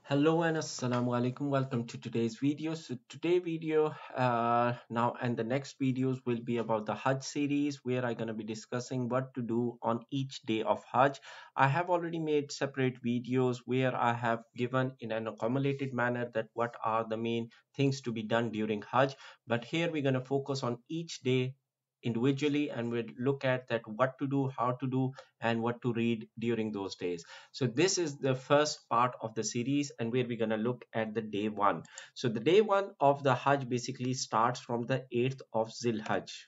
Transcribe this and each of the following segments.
Hello and assalamu alaikum. Welcome to today's video. So today video now and the next videos will be about the Hajj series where I'm going to be discussing what to do on each day of Hajj. I have already made separate videos where I have given in an accumulated manner that what are the main things to be done during Hajj. But here we're going to focus on each day individually and we'll look at that what to do, how to do, and what to read during those days. So this is the first part of the series and where we're going to look at the day one. So the day one of the Hajj basically starts from the 8th of Zil Hajj.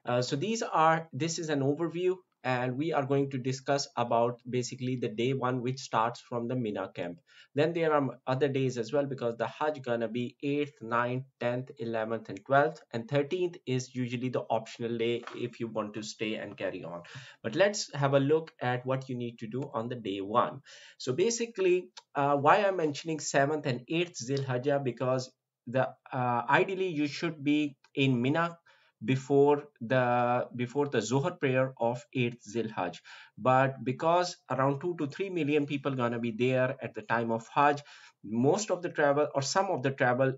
This is an overview and we are going to discuss about basically the day one which starts from the Mina Camp. Then there are other days as well because the Hajj gonna be 8th, 9th, 10th, 11th and 12th, and 13th is usually the optional day if you want to stay and carry on. But let's have a look at what you need to do on the day one. So basically why I'm mentioning 7th and 8th Zil Hajj, because the ideally you should be in Mina before the Zohar prayer of 8th Zil Hajj. But because around 2 to 3 million people gonna be there at the time of Hajj, most of the travel or some of the travel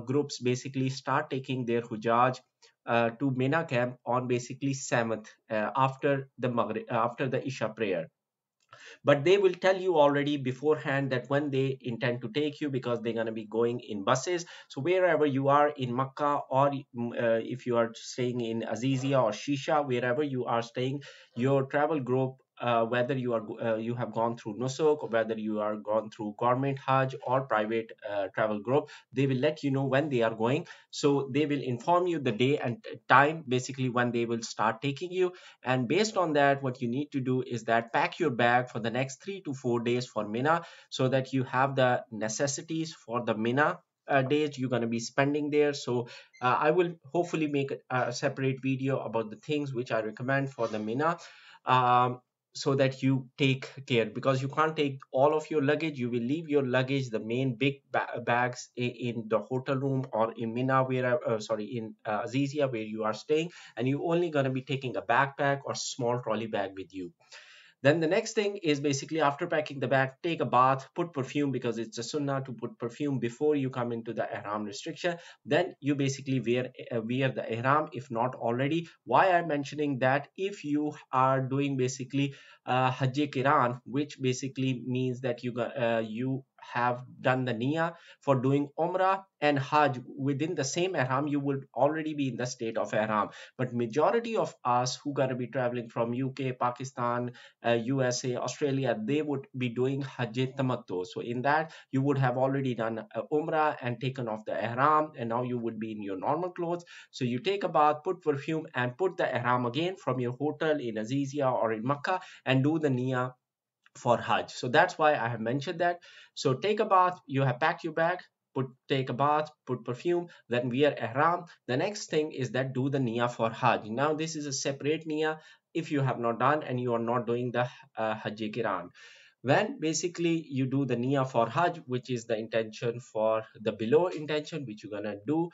groups basically start taking their Hujjaj to Mina Camp on basically 7th after the Maghrib, after the Isha prayer. But they will tell you already beforehand that when they intend to take you, because they're going to be going in buses. So wherever you are in Makkah, or if you are staying in Azizia or Shisha, wherever you are staying, your travel group, whether you have gone through Nusuk, or whether you are gone through government Hajj or private travel group, they will let you know when they are going. So they will inform you the day and time basically when they will start taking you. And based on that, what you need to do is that pack your bag for the next 3 to 4 days for Mina, so that you have the necessities for the Mina days you're going to be spending there. So I will hopefully make a separate video about the things which I recommend for the Mina, um, so that you take care, because you can't take all of your luggage. You will leave your luggage, the main big bags, in the hotel room or in Mina, where in Azizia where you are staying, and you only going to be taking a backpack or small trolley bag with you. Then the next thing is basically after packing the bag, take a bath, put perfume, because it's a sunnah to put perfume before you come into the ihram restriction. Then you basically wear the ihram if not already. Why I'm mentioning that, if you are doing basically Hajj Kiran, which basically means that you have done the niyyah for doing Umrah and Hajj within the same ihram, you would already be in the state of ihram. But majority of us who gonna be traveling from UK, Pakistan, USA, Australia, they would be doing Hajj Tamattu. So in that, you would have already done Umrah and taken off the Ihram, and now you would be in your normal clothes. So you take a bath, put perfume, and put the Ihram again from your hotel in Azizia or in Makkah, and do the Niyyah for Hajj. So that's why I have mentioned that. So take a bath, you have packed your bag, take a bath, put perfume, then wear ihram. The next thing is that do the niyyah for Hajj. Now this is a separate niyyah if you have not done and you are not doing the Hajj Kiran. When basically you do the niyyah for Hajj, which is the intention for the below intention which you're gonna do,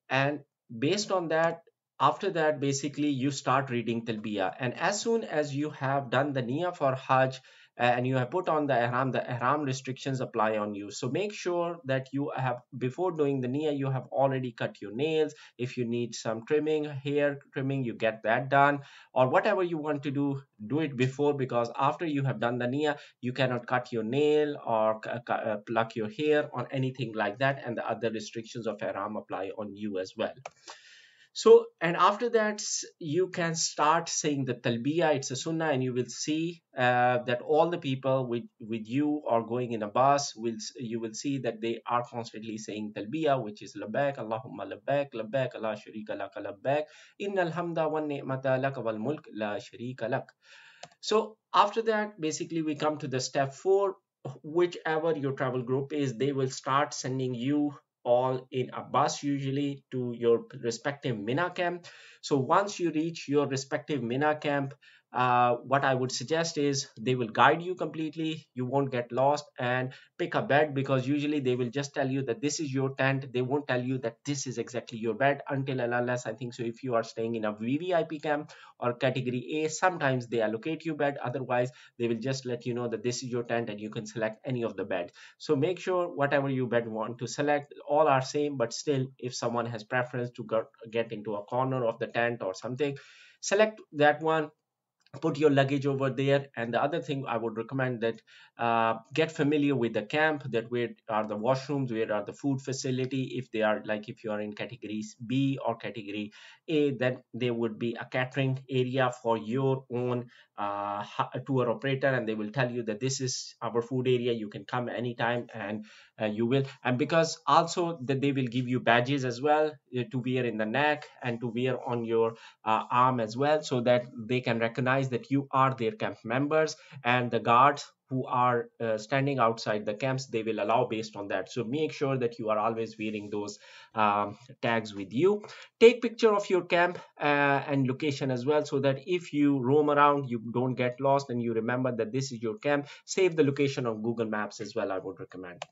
and based on that, after that basically you start reading talbiyah. And as soon as you have done the niyyah for Hajj and you have put on the ihram restrictions apply on you. So make sure that you have, before doing the niyyah, you have already cut your nails. If you need some trimming, hair trimming, you get that done, or whatever you want to do it before, because after you have done the niyyah, you cannot cut your nail or pluck your hair or anything like that, and the other restrictions of ihram apply on you as well. So, and after that, you can start saying the talbiyah. It's a sunnah, and you will see that all the people with you or going in a bus you will see that they are constantly saying talbiyah, which is labbaik Allahumma labbaik, labbaik la sharika lak, labbaik innal hamda wan ni'mata lak wal mulk la sharika lak. So after that, basically we come to the step 4. Whichever your travel group is, they will start sending you all in a bus, usually to your respective Mina camp. So once you reach your respective Mina camp, what I would suggest is they will guide you completely. You won't get lost, and pick a bed, because usually they will just tell you that this is your tent. They won't tell you that this is exactly your bed until and unless, I think so, if you are staying in a VVIP camp or category A, sometimes they allocate you bed. Otherwise, they will just let you know that this is your tent and you can select any of the bed. So make sure whatever you bed want to select, all are same, but still, if someone has preference to get into a corner of the tent or something, select that one, put your luggage over there. And the other thing I would recommend, that get familiar with the camp, that where are the washrooms, where are the food facility. If they are, like if you are in categories B or category A, then there would be a catering area for your own tour operator, and they will tell you that this is our food area, you can come anytime, and you will. And because also that they will give you badges as well, to wear in the neck and to wear on your arm as well, so that they can recognize that you are their camp members. And the guards who are standing outside the camps, they will allow based on that. So make sure that you are always wearing those tags with you. Take picture of your camp and location as well, so that if you roam around, you don't get lost, and you remember that this is your camp. Save the location on Google Maps as well, I would recommend.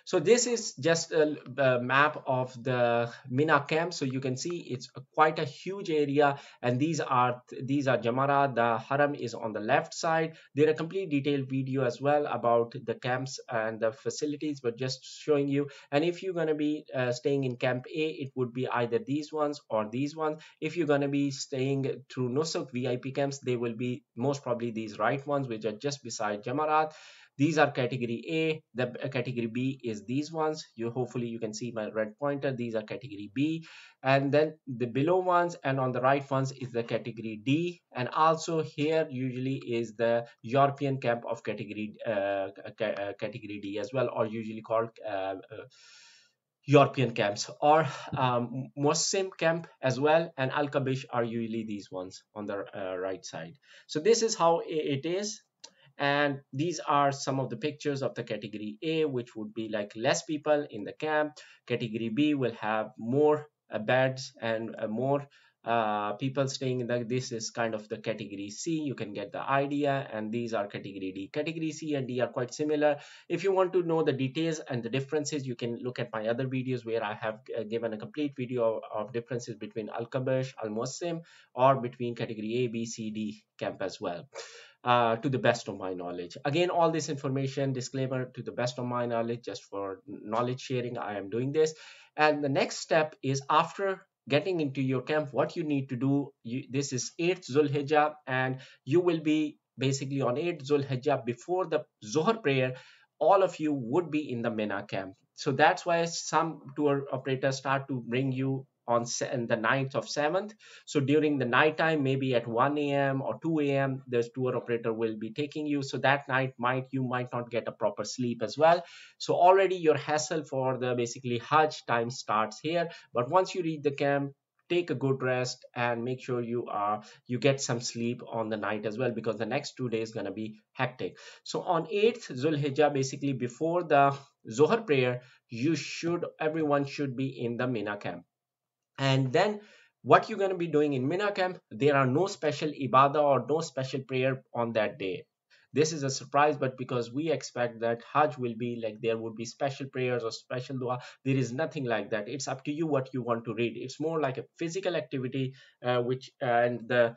So this is just a map of the Mina camp. So you can see it's quite a huge area, and these are Jamara. The Haram is on the left side. There are complete detailed video as well about the camps and the facilities, but just showing you. And if you're gonna be staying in Camp A, it would be either these ones or these ones. If you're gonna be staying through Nusuk VIP camps, they will be most probably these right ones, which are just beside Jamarat. These are category A. The category B is these ones. You hopefully you can see my red pointer. These are category B, and then the below ones and on the right ones is the category D. And also here usually is the European camp of category category D as well, or usually called European camps, or Muaisim camp as well, and Al Kabsh are usually these ones on the right side. So this is how it is. And these are some of the pictures of the category A, which would be like less people in the camp. Category B will have more beds and more people staying in the. This is kind of the category C. You can get the idea. And these are category D. Category C and D are quite similar. If you want to know the details and the differences, you can look at my other videos where I have given a complete video of differences between Al Kabash, Al Muslim, or between category A, B, C, D camp as well. To the best of my knowledge. Again, all this information, disclaimer, to the best of my knowledge, just for knowledge sharing, I am doing this. And the next step is, after getting into your camp, what you need to do, this is 8th Zul Hajj, and you will be basically on 8th Zul Hajj before the Zohar prayer. All of you would be in the Mina camp. So that's why some tour operators start to bring you on the night of 7th. So during the night time, maybe at 1 a.m. or 2 a.m., the tour operator will be taking you. So that night you might not get a proper sleep as well. So already your hassle for the basically Hajj time starts here. But once you reach the camp, take a good rest and make sure you get some sleep on the night as well, because the next 2 days gonna be hectic. So on 8th Zulhijjah, basically before the Zohar prayer, everyone should be in the Mina camp. And then what you're going to be doing in Mina camp, there are no special ibadah or no special prayer on that day. This is a surprise, but because we expect that Hajj will be like there would be special prayers or special dua, there is nothing like that. It's up to you what you want to read. It's more like a physical activity, which and the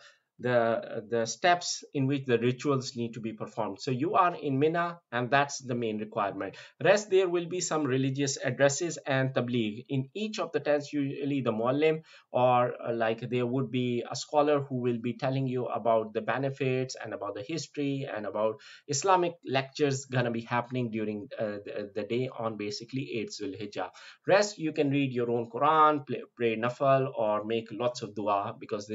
steps in which the rituals need to be performed. So you are in Mina, and that's the main requirement. Rest, there will be some religious addresses and tabligh in each of the tents. Usually the muallim, or like there would be a scholar who will be telling you about the benefits and about the history and about Islamic lectures gonna be happening during the day on basically 8th Zulhijjah. Rest, you can read your own Quran, pray nafal, or make lots of dua, because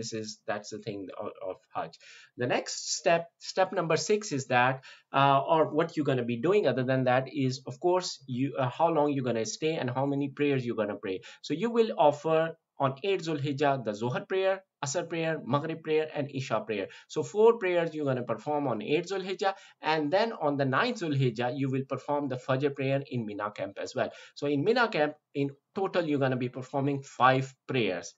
that's the thing of Hajj. The next step number 6 is that, or what you're going to be doing other than that is, of course, how long you're going to stay and how many prayers you're going to pray. So you will offer on 8th Zulhijjah the Zohar prayer, Asr prayer, Maghrib prayer, and Isha prayer. So 4 prayers you're going to perform on 8th Zulhijjah, and then on the 9th Zulhijjah you will perform the Fajr prayer in Mina camp as well. So in Mina camp, in total, you're going to be performing 5 prayers.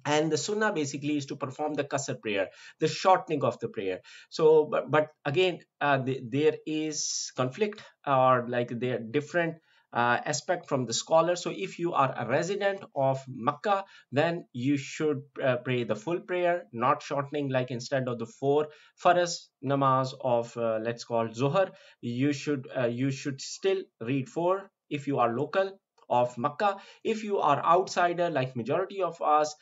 And the sunnah basically is to perform the qasr prayer, the shortening of the prayer. So but again, there is conflict, or like there are different aspect from the scholar. So if you are a resident of Makkah, then you should pray the full prayer, not shortening, like instead of the four faras namaz of let's call zuhr, you should still read four if you are local of Makkah. If you are outsider like majority of us,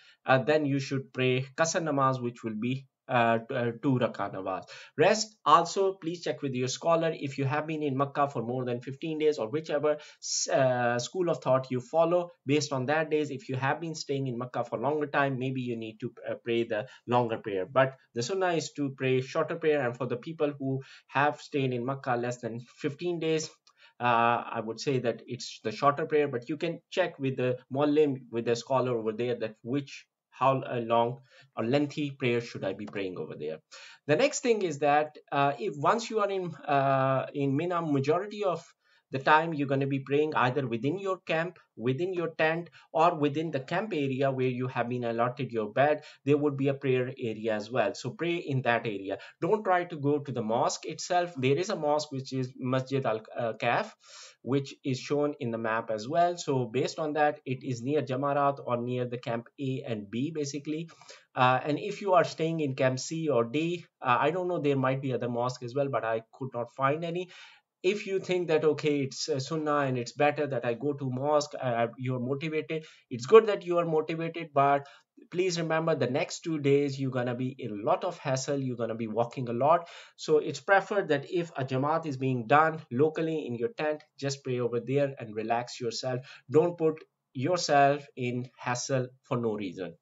then you should pray Qasr namaz, which will be two rakah namaz. Rest also, please check with your scholar. If you have been in Makkah for more than 15 days, or whichever school of thought you follow, based on that days, if you have been staying in Makkah for longer time, maybe you need to pray the longer prayer. But the sunnah is to pray shorter prayer. And for the people who have stayed in Makkah less than 15 days, I would say that it's the shorter prayer, but you can check with the muallim, with the scholar over there, that which how long or lengthy prayer should I be praying over there. The next thing is that if once you are in Mina, majority of the time you're going to be praying either within your camp, within your tent, or within the camp area where you have been allotted your bed. There would be a prayer area as well, so pray in that area. Don't try to go to the mosque itself. There is a mosque which is Masjid al Kaf, which is shown in the map as well. So based on that, it is near Jamarat or near the camp A and B basically. And if you are staying in camp C or D, I don't know, there might be other mosques as well, but I could not find any. If you think that okay, it's sunnah and it's better that I go to mosque, you're motivated, it's good that you are motivated, but please remember the next 2 days you're gonna be in a lot of hassle, you're gonna be walking a lot. So it's preferred that if a jamaat is being done locally in your tent, just pray over there and relax yourself. Don't put yourself in hassle for no reason.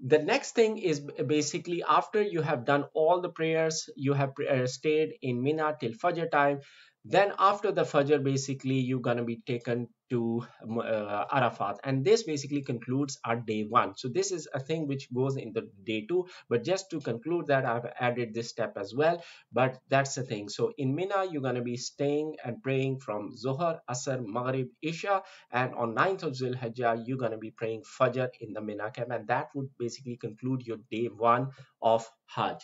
The next thing is basically after you have done all the prayers, you have stayed in Mina till Fajr time. Then after the Fajr, basically you're gonna be taken to Arafat, and this basically concludes our day one. So this is a thing which goes in the day two, but just to conclude that, I've added this step as well. But that's the thing. So in Mina, you're gonna be staying and praying from Zohar, Asr, Maghrib, Isha, and on 9th of Zil Hajj, you're going to be praying Fajr in the Mina Camp, and that would basically conclude your day one of Hajj.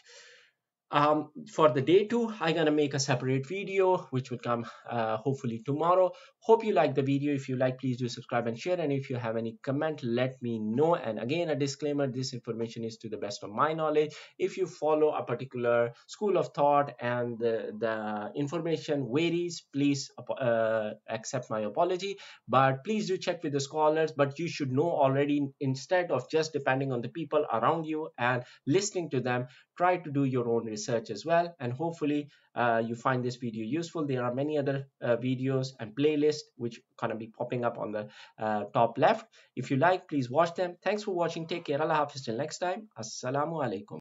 For the day two, I'm gonna make a separate video which will come hopefully tomorrow. Hope you like the video. If you like, please do subscribe and share, and if you have any comment, let me know. And again, a disclaimer, this information is to the best of my knowledge. If you follow a particular school of thought and the information varies, please accept my apology, but please do check with the scholars. But you should know already, instead of just depending on the people around you and listening to them, try to do your own research as well. And hopefully you find this video useful. There are many other videos and playlists which gonna be popping up on the top left. If you like, please watch them. Thanks for watching. Take care. Allah Hafiz. Till next time. Assalamu alaikum.